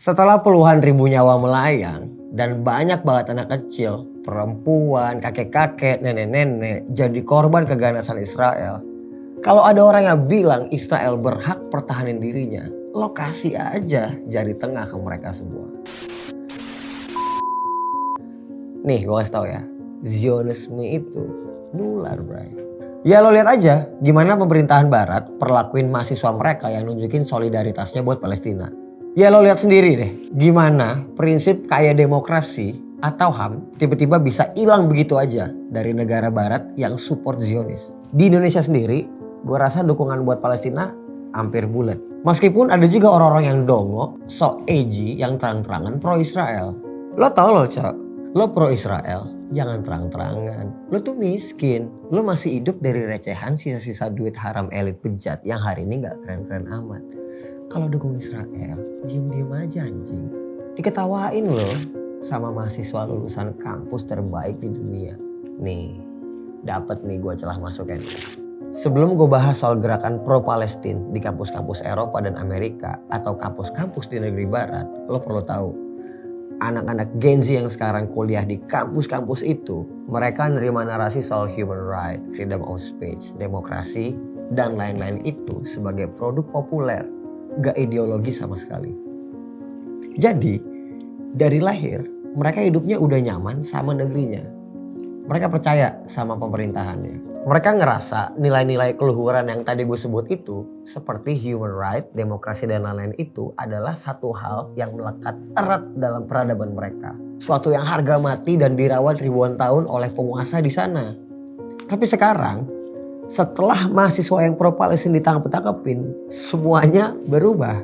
Setelah puluhan ribu nyawa melayang dan banyak banget anak kecil, perempuan, kakek-kakek, nenek-nenek jadi korban keganasan Israel. Kalau ada orang yang bilang Israel berhak pertahanin dirinya, lo kasih aja jari tengah ke mereka semua. Nih gue kasih tau ya, Zionisme itu nular bray. Ya lo lihat aja gimana pemerintahan barat perlakuin mahasiswa mereka yang nunjukin solidaritasnya buat Palestina. Ya lo lihat sendiri deh gimana prinsip kayak demokrasi atau HAM tiba-tiba bisa hilang begitu aja dari negara barat yang support Zionis. Di Indonesia sendiri gue rasa dukungan buat Palestina hampir bulat. Meskipun ada juga orang-orang yang dongo, sok edgy yang terang-terangan pro-Israel. Lo tau lo cok, lo pro-Israel jangan terang-terangan. Lo tuh miskin, lo masih hidup dari recehan sisa-sisa duit haram elit bejat yang hari ini gak keren-keren amat. Kalau dukung Israel, diem-diem aja anjing. Diketawain lo sama mahasiswa lulusan kampus terbaik di dunia. Nih, dapet nih gue celah masukin. Sebelum gue bahas soal gerakan pro-Palestin di kampus-kampus Eropa dan Amerika atau kampus-kampus di negeri barat, lo perlu tahu. Anak-anak Gen Z yang sekarang kuliah di kampus-kampus itu, mereka nerima narasi soal human right, freedom of speech, demokrasi, dan lain-lain itu sebagai produk populer, gak ideologi sama sekali. Jadi, dari lahir, mereka hidupnya udah nyaman sama negerinya. Mereka percaya sama pemerintahannya. Mereka ngerasa nilai-nilai keluhuran yang tadi gue sebut itu, seperti human right, demokrasi, dan lain-lain itu adalah satu hal yang melekat erat dalam peradaban mereka. Suatu yang harga mati dan dirawat ribuan tahun oleh penguasa di sana. Tapi sekarang, setelah mahasiswa yang pro-Palestin ditangkap-tangkepin, semuanya berubah.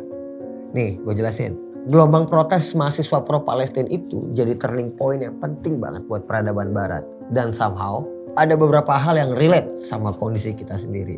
Nih, gue jelasin. Gelombang protes mahasiswa pro-Palestin itu jadi turning point yang penting banget buat peradaban barat. Dan somehow ada beberapa hal yang relate sama kondisi kita sendiri.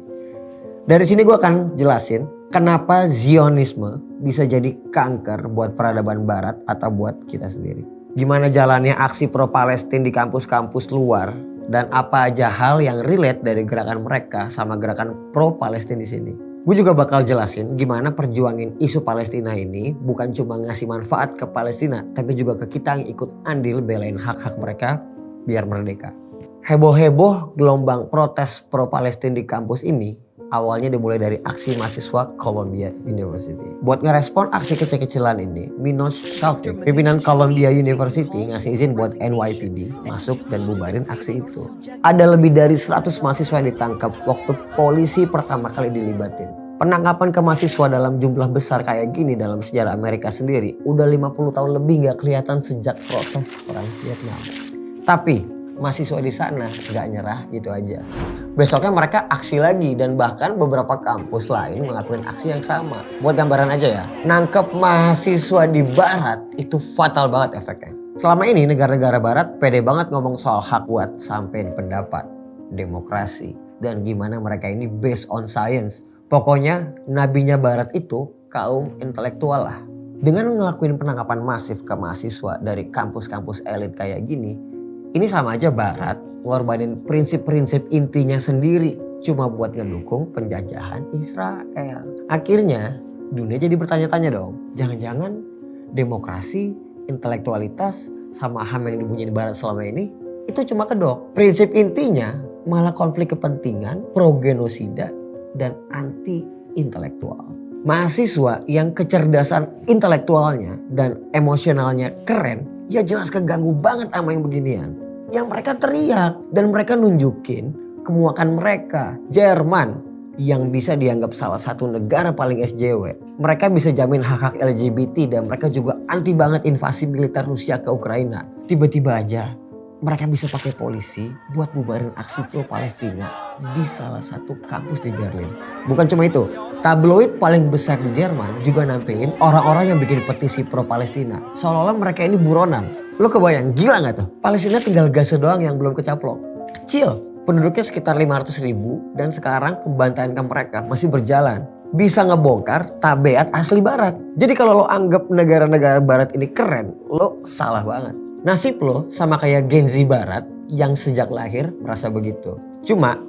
Dari sini gue akan jelasin kenapa Zionisme bisa jadi kanker buat peradaban barat atau buat kita sendiri. Gimana jalannya aksi pro-Palestin di kampus-kampus luar dan apa aja hal yang relate dari gerakan mereka sama gerakan pro-Palestin di sini. Gue juga bakal jelasin gimana perjuangin isu Palestina ini bukan cuma ngasih manfaat ke Palestina, tapi juga ke kita yang ikut andil belain hak-hak mereka biar merdeka. Heboh-heboh gelombang protes pro-Palestin di kampus ini awalnya dimulai dari aksi mahasiswa Columbia University. Buat ngerespon aksi kecil-kecilan ini, Minos Shafik, pimpinan Columbia University ngasih izin buat NYPD masuk dan bubarin aksi itu. Ada lebih dari 100 mahasiswa yang ditangkap waktu polisi pertama kali dilibatin. Penangkapan ke mahasiswa dalam jumlah besar kayak gini dalam sejarah Amerika sendiri udah 50 tahun lebih gak kelihatan sejak protes perang Vietnam. Tapi mahasiswa di sana gak nyerah gitu aja. Besoknya mereka aksi lagi dan bahkan beberapa kampus lain ngelakuin aksi yang sama. Buat gambaran aja ya, nangkep mahasiswa di barat itu fatal banget efeknya. Selama ini negara-negara barat pede banget ngomong soal hak buat sampein pendapat, demokrasi, dan gimana mereka ini based on science. Pokoknya nabinya barat itu kaum intelektual lah. Dengan ngelakuin penangkapan masif ke mahasiswa dari kampus-kampus elit kayak gini, ini sama aja barat ngorbanin prinsip-prinsip intinya sendiri cuma buat ngedukung penjajahan Israel. Akhirnya dunia jadi bertanya-tanya dong, jangan-jangan demokrasi, intelektualitas, sama HAM yang dibunyiin barat selama ini itu cuma kedok. Prinsip intinya malah konflik kepentingan, pro-genosida, dan anti-intelektual. Mahasiswa yang kecerdasan intelektualnya dan emosionalnya keren, ya jelas keganggu banget sama yang beginian. Yang mereka teriak dan mereka nunjukin kemuakan mereka. Jerman yang bisa dianggap salah satu negara paling SJW. Mereka bisa jamin hak-hak LGBT dan mereka juga anti banget invasi militer Rusia ke Ukraina. Tiba-tiba aja mereka bisa pakai polisi buat bubarin aksi pro Palestina di salah satu kampus di Berlin. Bukan cuma itu, tabloid paling besar di Jerman juga nampilin orang-orang yang bikin petisi pro Palestina. Seolah-olah mereka ini buronan. Lo kebayang, gila gak tuh? Palestina tinggal Gaza doang yang belum kecaplok. Kecil, penduduknya sekitar 500.000 dan sekarang pembantaian ke mereka masih berjalan. Bisa ngebongkar tabiat asli barat. Jadi kalau lo anggap negara-negara barat ini keren, lo salah banget. Nasib lo sama kayak Gen Z barat yang sejak lahir merasa begitu. Cuma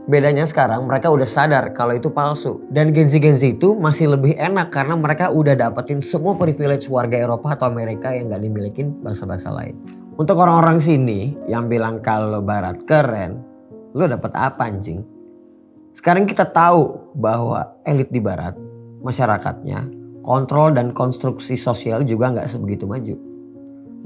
Bedanya sekarang mereka udah sadar kalau itu palsu. Dan Gen Z itu masih lebih enak karena mereka udah dapetin semua privilege warga Eropa atau Amerika yang gak dimilikin bangsa-bangsa lain. Untuk orang-orang sini yang bilang kalau Barat keren, lo dapet apa anjing? Sekarang kita tahu bahwa elit di Barat, masyarakatnya, kontrol dan konstruksi sosial juga gak sebegitu maju.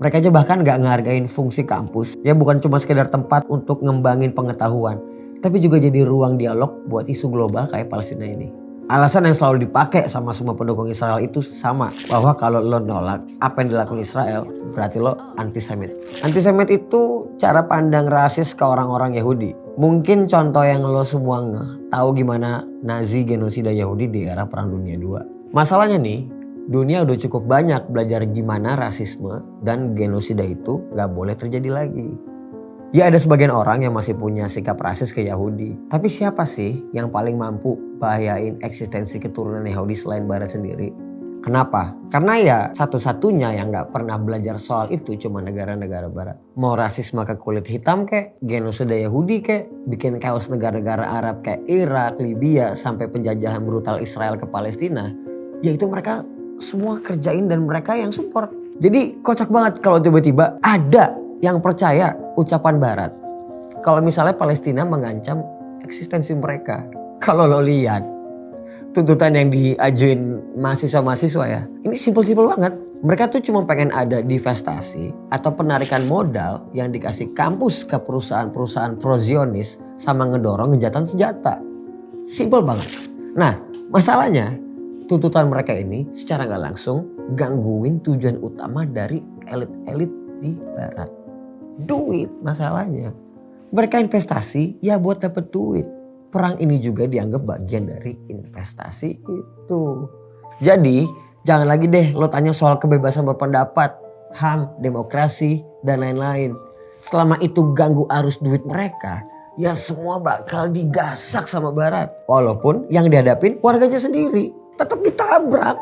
Mereka aja bahkan gak ngehargain fungsi kampus. Ya bukan cuma sekedar tempat untuk ngembangin pengetahuan, tapi juga jadi ruang dialog buat isu global kayak Palestina ini. Alasan yang selalu dipakai sama semua pendukung Israel itu sama. Bahwa kalau lo nolak apa yang dilakukan Israel, berarti lo antisemit. Antisemit itu cara pandang rasis ke orang-orang Yahudi. Mungkin contoh yang lo semua tahu gimana Nazi genosida Yahudi di era Perang Dunia II. Masalahnya nih, dunia udah cukup banyak belajar gimana rasisme dan genosida itu gak boleh terjadi lagi. Ya ada sebagian orang yang masih punya sikap rasis ke Yahudi. Tapi siapa sih yang paling mampu bahayain eksistensi keturunan Yahudi selain Barat sendiri? Kenapa? Karena ya satu-satunya yang gak pernah belajar soal itu cuma negara-negara Barat. Mau rasisme ke kulit hitam kek, genosida Yahudi kek, bikin chaos negara-negara Arab kayak Irak, Libya, sampai penjajahan brutal Israel ke Palestina. Ya itu mereka semua kerjain dan mereka yang support. Jadi kocak banget kalau tiba-tiba ada yang percaya ucapan Barat. Kalau misalnya Palestina mengancam eksistensi mereka. Kalau lo lihat tuntutan yang diajuin mahasiswa-mahasiswa ya. Ini simpel-simpel banget. Mereka tuh cuma pengen ada divestasi atau penarikan modal yang dikasih kampus ke perusahaan-perusahaan pro-Zionis sama ngedorong gencatan senjata. Simpel banget. Nah masalahnya tuntutan mereka ini secara gak langsung gangguin tujuan utama dari elit-elit di Barat. Duit masalahnya. Mereka investasi ya buat dapet duit. Perang ini juga dianggap bagian dari investasi itu. Jadi jangan lagi deh lo tanya soal kebebasan berpendapat, HAM, demokrasi, dan lain-lain. Selama itu ganggu arus duit mereka, ya semua bakal digasak sama Barat. Walaupun yang dihadapin warganya sendiri. Tetap ditabrak.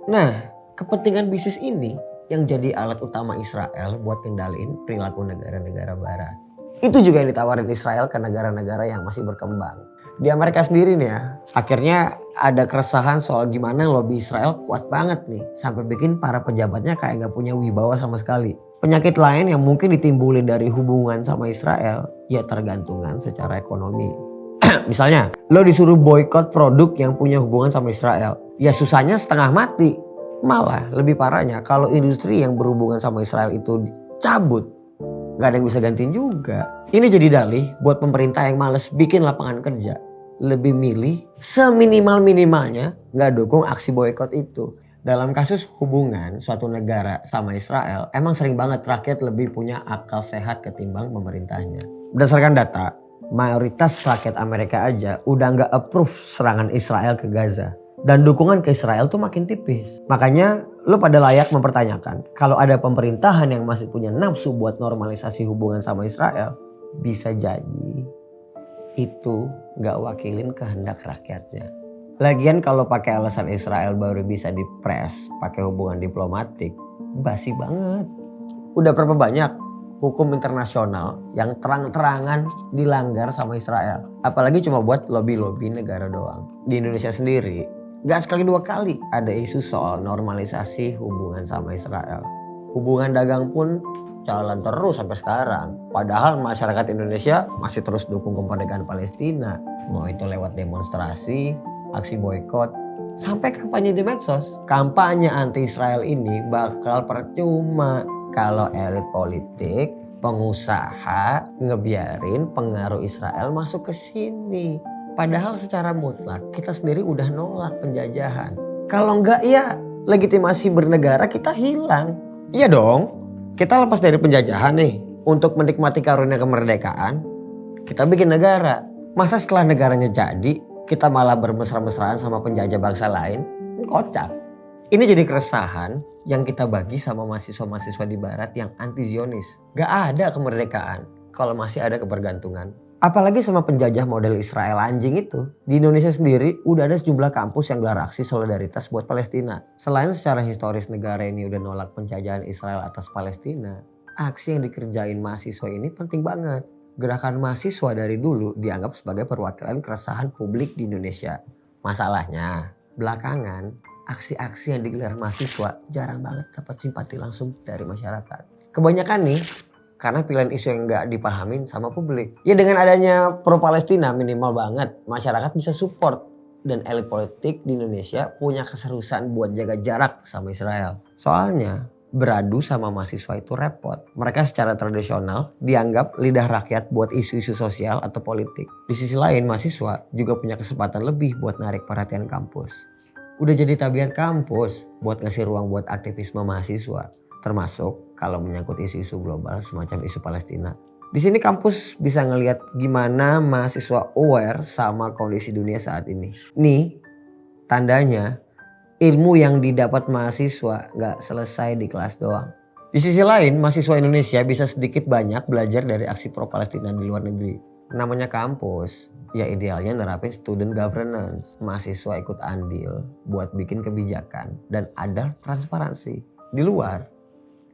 Nah, kepentingan bisnis ini yang jadi alat utama Israel buat kendaliin perilaku negara-negara Barat. Itu juga yang ditawarin Israel ke negara-negara yang masih berkembang. Di Amerika sendiri nih ya, akhirnya ada keresahan soal gimana lobby Israel kuat banget nih. Sampai bikin para pejabatnya kayak gak punya wibawa sama sekali. Penyakit lain yang mungkin ditimbulin dari hubungan sama Israel, ya tergantungan secara ekonomi. Misalnya, lo disuruh boykot produk yang punya hubungan sama Israel. Ya susahnya setengah mati. Malah lebih parahnya kalau industri yang berhubungan sama Israel itu dicabut. Gak ada yang bisa gantiin juga. Ini jadi dalih buat pemerintah yang males bikin lapangan kerja. Lebih milih seminimal-minimalnya gak dukung aksi boykot itu. Dalam kasus hubungan suatu negara sama Israel, emang sering banget rakyat lebih punya akal sehat ketimbang pemerintahnya. Berdasarkan data, mayoritas rakyat Amerika aja udah gak approve serangan Israel ke Gaza. Dan dukungan ke Israel tuh makin tipis. Makanya lo pada layak mempertanyakan. Kalau ada pemerintahan yang masih punya nafsu buat normalisasi hubungan sama Israel. Bisa jadi itu gak wakilin kehendak rakyatnya. Lagian kalau pakai alasan Israel baru bisa dipres pakai hubungan diplomatik. Basi banget. Udah berapa banyak hukum internasional yang terang-terangan dilanggar sama Israel. Apalagi cuma buat lobby-lobby negara doang. Di Indonesia sendiri gak sekali dua kali ada isu soal normalisasi hubungan sama Israel. Hubungan dagang pun jalan terus sampai sekarang. Padahal masyarakat Indonesia masih terus dukung kemerdekaan Palestina. Mau itu lewat demonstrasi, aksi boykot, sampai kampanye di medsos. Kampanye anti-Israel ini bakal percuma kalau elit politik, pengusaha ngebiarin pengaruh Israel masuk ke sini. Padahal secara mutlak kita sendiri udah nolak penjajahan. Kalau enggak ya legitimasi bernegara kita hilang. Iya dong, kita lepas dari penjajahan nih. Untuk menikmati karunia kemerdekaan, kita bikin negara. Masa setelah negaranya jadi, kita malah bermesra-mesraan sama penjajah bangsa lain? Kocak. Ini jadi keresahan yang kita bagi sama mahasiswa-mahasiswa di Barat yang anti-Zionis. Gak ada kemerdekaan kalau masih ada kebergantungan. Apalagi sama penjajah model Israel anjing itu. Di Indonesia sendiri udah ada sejumlah kampus yang gelar aksi solidaritas buat Palestina. Selain secara historis negara ini udah nolak penjajahan Israel atas Palestina, aksi yang dikerjain mahasiswa ini penting banget. Gerakan mahasiswa dari dulu dianggap sebagai perwakilan keresahan publik di Indonesia. Masalahnya, belakangan aksi-aksi yang digelar mahasiswa jarang banget dapat simpati langsung dari masyarakat. Kebanyakan nih karena pilihan isu yang nggak dipahamin sama publik. Ya dengan adanya pro Palestina minimal banget masyarakat bisa support dan elit politik di Indonesia punya keserusan buat jaga jarak sama Israel. Soalnya beradu sama mahasiswa itu repot. Mereka secara tradisional dianggap lidah rakyat buat isu-isu sosial atau politik. Di sisi lain mahasiswa juga punya kesempatan lebih buat narik perhatian kampus. Udah jadi tabiat kampus buat ngasih ruang buat aktivisme mahasiswa. Termasuk kalau menyangkut isu-isu global semacam isu Palestina. Di sini kampus bisa ngelihat gimana mahasiswa aware sama kondisi dunia saat ini. Nih tandanya ilmu yang didapat mahasiswa gak selesai di kelas doang. Di sisi lain, mahasiswa Indonesia bisa sedikit banyak belajar dari aksi pro Palestina di luar negeri. Namanya kampus, ya idealnya nerapin student governance. Mahasiswa ikut andil buat bikin kebijakan dan ada transparansi. Di luar,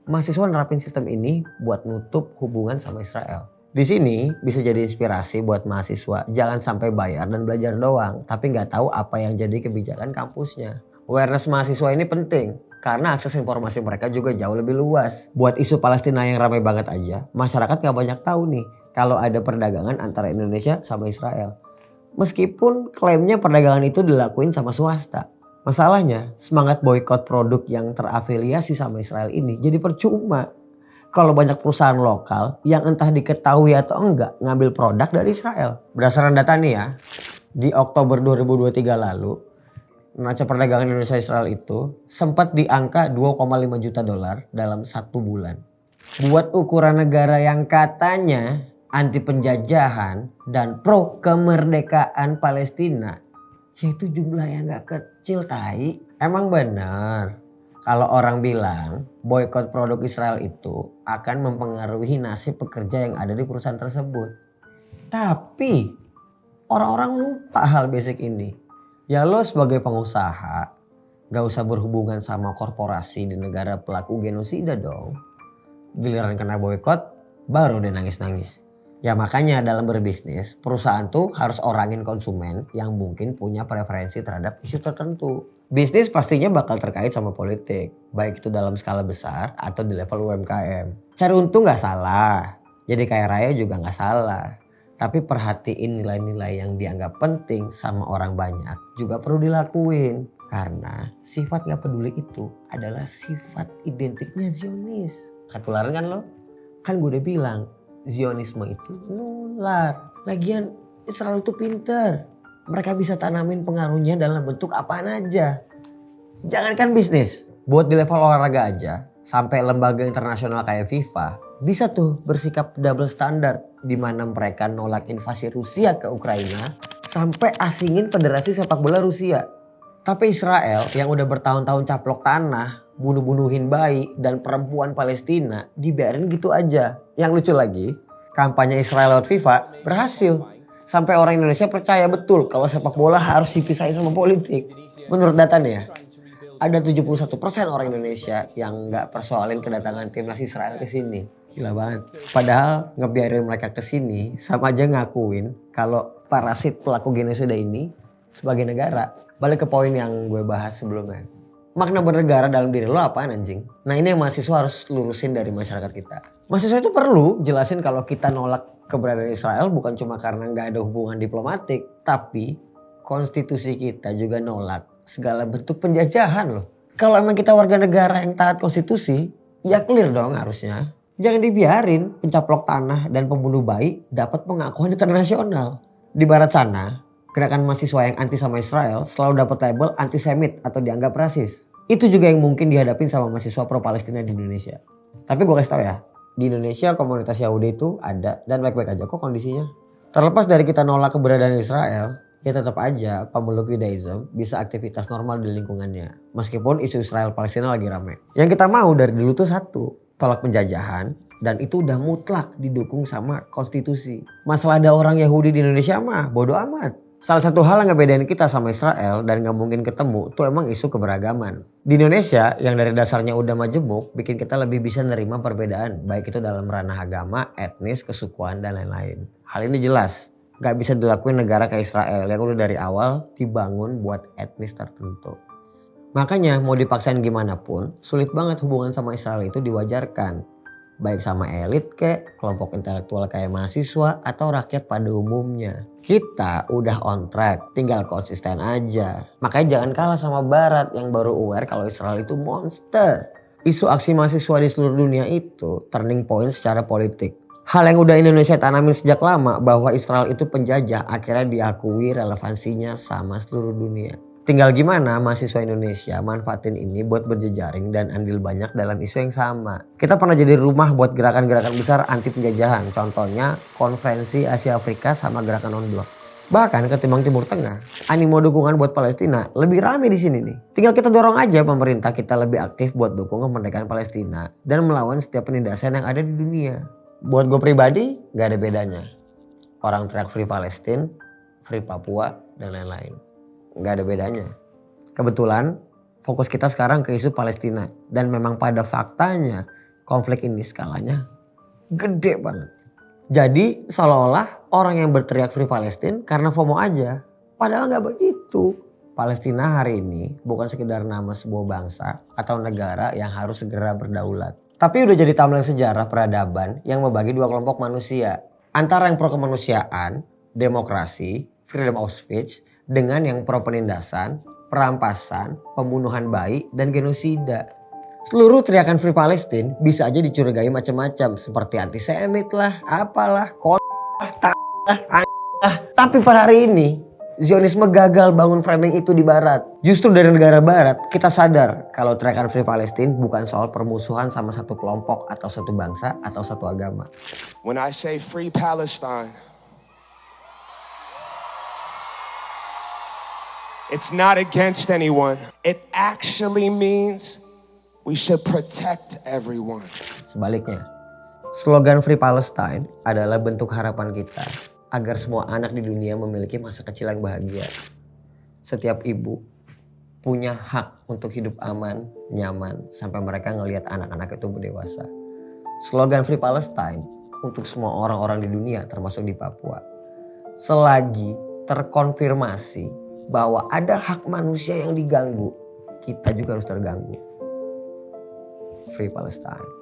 mahasiswa nerapin sistem ini buat nutup hubungan sama Israel. Di sini bisa jadi inspirasi buat mahasiswa jangan sampai bayar dan belajar doang, tapi nggak tahu apa yang jadi kebijakan kampusnya. Awareness mahasiswa ini penting karena akses informasi mereka juga jauh lebih luas. Buat isu Palestina yang ramai banget aja, masyarakat gak banyak tahu nih kalau ada perdagangan antara Indonesia sama Israel. Meskipun klaimnya perdagangan itu dilakuin sama swasta. Masalahnya semangat boykot produk yang terafiliasi sama Israel ini jadi percuma. Kalau banyak perusahaan lokal yang entah diketahui atau enggak ngambil produk dari Israel. Berdasarkan data nih ya, di Oktober 2023 lalu neraca perdagangan Indonesia Israel itu sempat di angka 2,5 juta dolar dalam 1 bulan. Buat ukuran negara yang katanya anti penjajahan dan pro kemerdekaan Palestina, yaitu jumlah yang gak kecil tai. Emang benar kalau orang bilang boykot produk Israel itu akan mempengaruhi nasib pekerja yang ada di perusahaan tersebut. Tapi orang-orang lupa hal basic ini. Ya lo sebagai pengusaha gak usah berhubungan sama korporasi di negara pelaku genosida dong. Giliran kena boykot baru deh nangis-nangis. Ya makanya dalam berbisnis perusahaan tuh harus orangin konsumen yang mungkin punya preferensi terhadap isu tertentu. Bisnis pastinya bakal terkait sama politik. Baik itu dalam skala besar atau di level UMKM. Cari untung gak salah. Jadi kaya raya juga gak salah. Tapi perhatiin nilai-nilai yang dianggap penting sama orang banyak juga perlu dilakuin. Karena sifat gak peduli itu adalah sifat identiknya Zionis. Ketularan kan lo? Kan gue udah bilang Zionisme itu nular. Lagian Israel itu pinter. Mereka bisa tanamin pengaruhnya dalam bentuk apaan aja. Jangankan bisnis, buat di level olahraga aja. Sampai lembaga internasional kayak FIFA bisa tuh bersikap double standard di mana mereka nolak invasi Rusia ke Ukraina sampai asingin Federasi Sepak Bola Rusia. Tapi Israel yang udah bertahun-tahun caplok tanah, bunuh-bunuhin bayi dan perempuan Palestina dibiarin gitu aja. Yang lucu lagi, kampanye Israel lewat FIFA berhasil. Sampai orang Indonesia percaya betul kalau sepak bola harus dipisahin sama politik. Menurut data nih ya, ada 71% orang Indonesia yang nggak persoalin kedatangan timnas Israel ke sini. Gila banget. Padahal ngebiarin mereka ke sini sama aja ngakuin kalau parasit pelaku genosida ini sebagai negara. Balik ke poin yang gue bahas sebelumnya. Makna bernegara dalam diri lo apaan anjing? Nah ini yang mahasiswa harus lurusin dari masyarakat kita. Mahasiswa itu perlu jelasin kalau kita nolak keberadaan Israel bukan cuma karena nggak ada hubungan diplomatik. Tapi konstitusi kita juga nolak segala bentuk penjajahan loh. Kalau emang kita warga negara yang taat konstitusi, ya clear dong harusnya. Jangan dibiarin pencaplok tanah dan pembunuh bayi dapat pengakuan internasional. Di barat sana, gerakan mahasiswa yang anti sama Israel selalu dapat label antisemit atau dianggap rasis. Itu juga yang mungkin dihadapin sama mahasiswa pro Palestina di Indonesia. Tapi gue kasih tau ya, di Indonesia komunitas Yahudi itu ada dan baik-baik aja kok kondisinya. Terlepas dari kita nolak keberadaan Israel, ya tetap aja pemeluk Judaism bisa aktivitas normal di lingkungannya. Meskipun isu Israel Palestina lagi rame. Yang kita mau dari dulu tuh satu, tolak penjajahan, dan itu udah mutlak didukung sama konstitusi. Masalah ada orang Yahudi di Indonesia mah bodo amat. Salah satu hal yang ngebedain kita sama Israel dan gak mungkin ketemu tuh emang isu keberagaman. Di Indonesia yang dari dasarnya udah majemuk bikin kita lebih bisa nerima perbedaan. Baik itu dalam ranah agama, etnis, kesukuan dan lain-lain. Hal ini jelas gak bisa dilakuin negara kayak Israel yang udah dari awal dibangun buat etnis tertentu. Makanya mau dipaksain gimana pun sulit banget hubungan sama Israel itu diwajarkan. Baik sama elit kek, kelompok intelektual kayak mahasiswa atau rakyat pada umumnya. Kita udah on track, tinggal konsisten aja. Makanya jangan kalah sama Barat yang baru aware kalau Israel itu monster. Isu aksi mahasiswa di seluruh dunia itu turning point secara politik. Hal yang udah Indonesia tanamin sejak lama bahwa Israel itu penjajah akhirnya diakui relevansinya sama seluruh dunia. Tinggal gimana mahasiswa Indonesia manfaatin ini buat berjejaring dan andil banyak dalam isu yang sama. Kita pernah jadi rumah buat gerakan-gerakan besar anti penjajahan. Contohnya konferensi Asia Afrika sama gerakan non-blok. Bahkan ketimbang Timur Tengah, animo dukungan buat Palestina lebih rame di sini nih. Tinggal kita dorong aja pemerintah kita lebih aktif buat dukung kemerdekaan Palestina dan melawan setiap penindasan yang ada di dunia. Buat gue pribadi, gak ada bedanya. Orang teriak Free Palestine, Free Papua, dan lain-lain. Gak ada bedanya. Kebetulan fokus kita sekarang ke isu Palestina. Dan memang pada faktanya konflik ini skalanya gede banget. Jadi seolah-olah orang yang berteriak Free Palestine karena FOMO aja. Padahal gak begitu. Palestina hari ini bukan sekedar nama sebuah bangsa atau negara yang harus segera berdaulat. Tapi udah jadi timeline sejarah peradaban yang membagi dua kelompok manusia. Antara yang pro kemanusiaan, demokrasi, freedom of speech, dengan yang pro penindasan, perampasan, pembunuhan bayi, dan genosida. Seluruh teriakan Free Palestine bisa aja dicurigai macam-macam seperti antisemit lah, apalah, Tapi pada hari ini, Zionisme gagal bangun framing itu di Barat. Justru dari negara Barat, kita sadar kalau teriakan Free Palestine bukan soal permusuhan sama satu kelompok atau satu bangsa atau satu agama. When I say Free Palestine, it's not against anyone. It actually means we should protect everyone. Sebaliknya, slogan Free Palestine adalah bentuk harapan kita agar semua anak di dunia memiliki masa kecil yang bahagia. Setiap ibu punya hak untuk hidup aman, nyaman, sampai mereka ngelihat anak-anak itu berdewasa. Slogan Free Palestine untuk semua orang-orang di dunia termasuk di Papua. Selagi terkonfirmasi bahwa ada hak manusia yang diganggu, kita juga harus terganggu. Free Palestine.